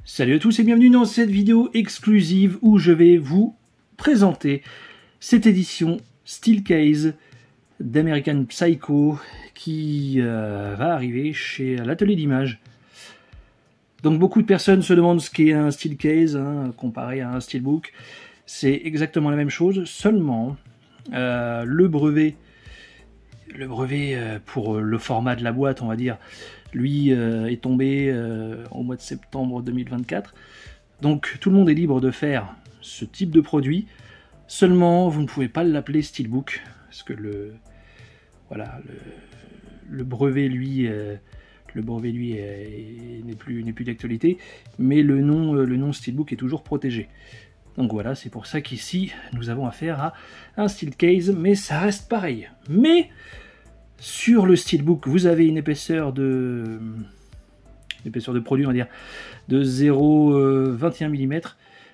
Salut à tous et bienvenue dans cette vidéo exclusive où je vais vous présenter cette édition Steelcase d'American Psycho qui va arriver chez l'atelier d'image. Donc beaucoup de personnes se demandent ce qu'est un Steelcase comparé à un Steelbook. C'est exactement la même chose, seulement le brevet pour le format de la boîte, on va dire, lui est tombé au mois de septembre 2024. Donc tout le monde est libre de faire ce type de produit. Seulement, vous ne pouvez pas l'appeler Steelbook parce que le brevet lui n'est plus d'actualité, mais le nom Steelbook est toujours protégé. Donc voilà, c'est pour ça qu'ici nous avons affaire à un Steelcase, mais ça reste pareil. Mais sur le Steelbook, vous avez une épaisseur de produit, on va dire, de 0,21 mm,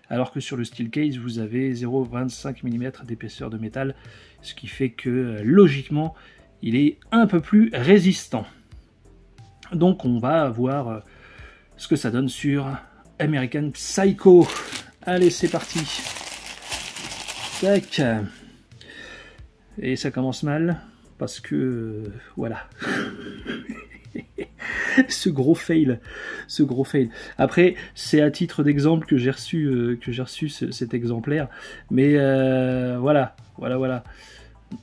alors que sur le Steelcase, vous avez 0,25 mm d'épaisseur de métal, ce qui fait que, logiquement, il est un peu plus résistant. Donc on va voir ce que ça donne sur American Psycho. Allez, c'est parti. Tac. Et ça commence mal. Parce que voilà, ce gros fail. Après, c'est à titre d'exemple que j'ai reçu cet exemplaire, mais voilà.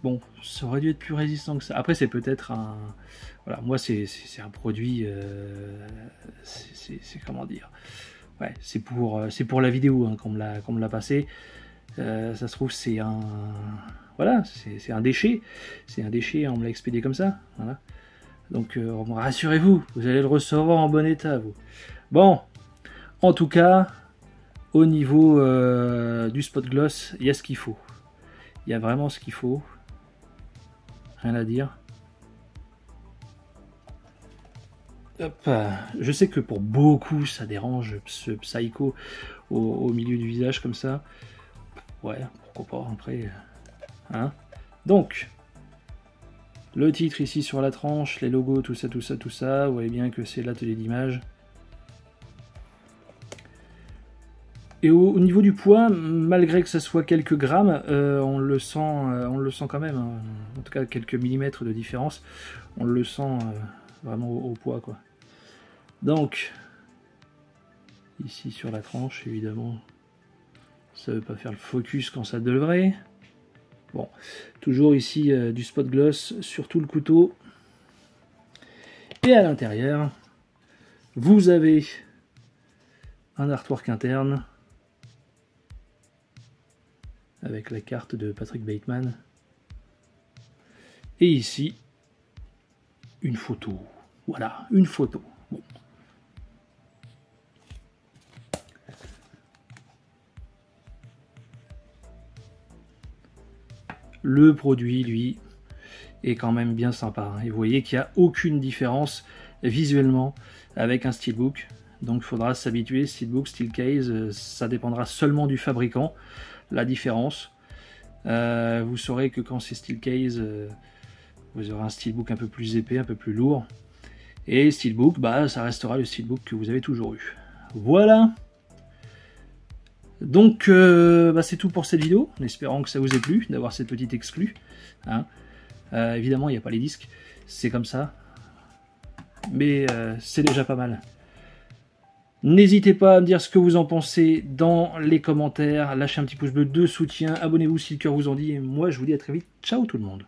Bon, ça aurait dû être plus résistant que ça. Après, c'est peut-être un, voilà, moi c'est un produit, c'est comment dire, ouais, c'est pour la vidéo qu'on me l'a passé. Ça se trouve c'est un, voilà, c'est un déchet, on me l'a expédié comme ça, voilà. Donc rassurez-vous, vous allez le recevoir en bon état, vous. Bon, en tout cas, au niveau du spot gloss, il y a ce qu'il faut. Il y a vraiment ce qu'il faut. Rien à dire. Hop. Je sais que pour beaucoup, ça dérange ce Psycho au milieu du visage comme ça. Ouais, pourquoi pas, après... Hein. Donc, le titre ici sur la tranche, les logos, tout ça, vous voyez bien que c'est l'atelier d'image. Et au niveau du poids, malgré que ça soit quelques grammes, on le sent quand même, hein. En tout cas quelques millimètres de différence, on le sent vraiment au poids, quoi. Donc, ici sur la tranche, évidemment, ça ne veut pas faire le focus quand ça devrait. Bon, toujours ici du spot gloss sur tout le couteau. Et à l'intérieur, vous avez un artwork interne avec la carte de Patrick Bateman. Et ici, une photo. Voilà, une photo. Bon. Le produit, lui, est quand même bien sympa. Et vous voyez qu'il n'y a aucune différence visuellement avec un Steelbook. Donc il faudra s'habituer. Steelbook, Steelcase, ça dépendra seulement du fabricant, la différence. Vous saurez que quand c'est Steelcase, vous aurez un Steelbook un peu plus épais, un peu plus lourd. Et Steelbook, bah, ça restera le Steelbook que vous avez toujours eu. Voilà. Donc c'est tout pour cette vidéo, en espérant que ça vous ait plu, d'avoir cette petite exclue. Hein. Évidemment, il n'y a pas les disques, c'est comme ça. Mais c'est déjà pas mal. N'hésitez pas à me dire ce que vous en pensez dans les commentaires. Lâchez un petit pouce bleu de soutien, abonnez-vous si le cœur vous en dit. Et moi, je vous dis à très vite. Ciao tout le monde.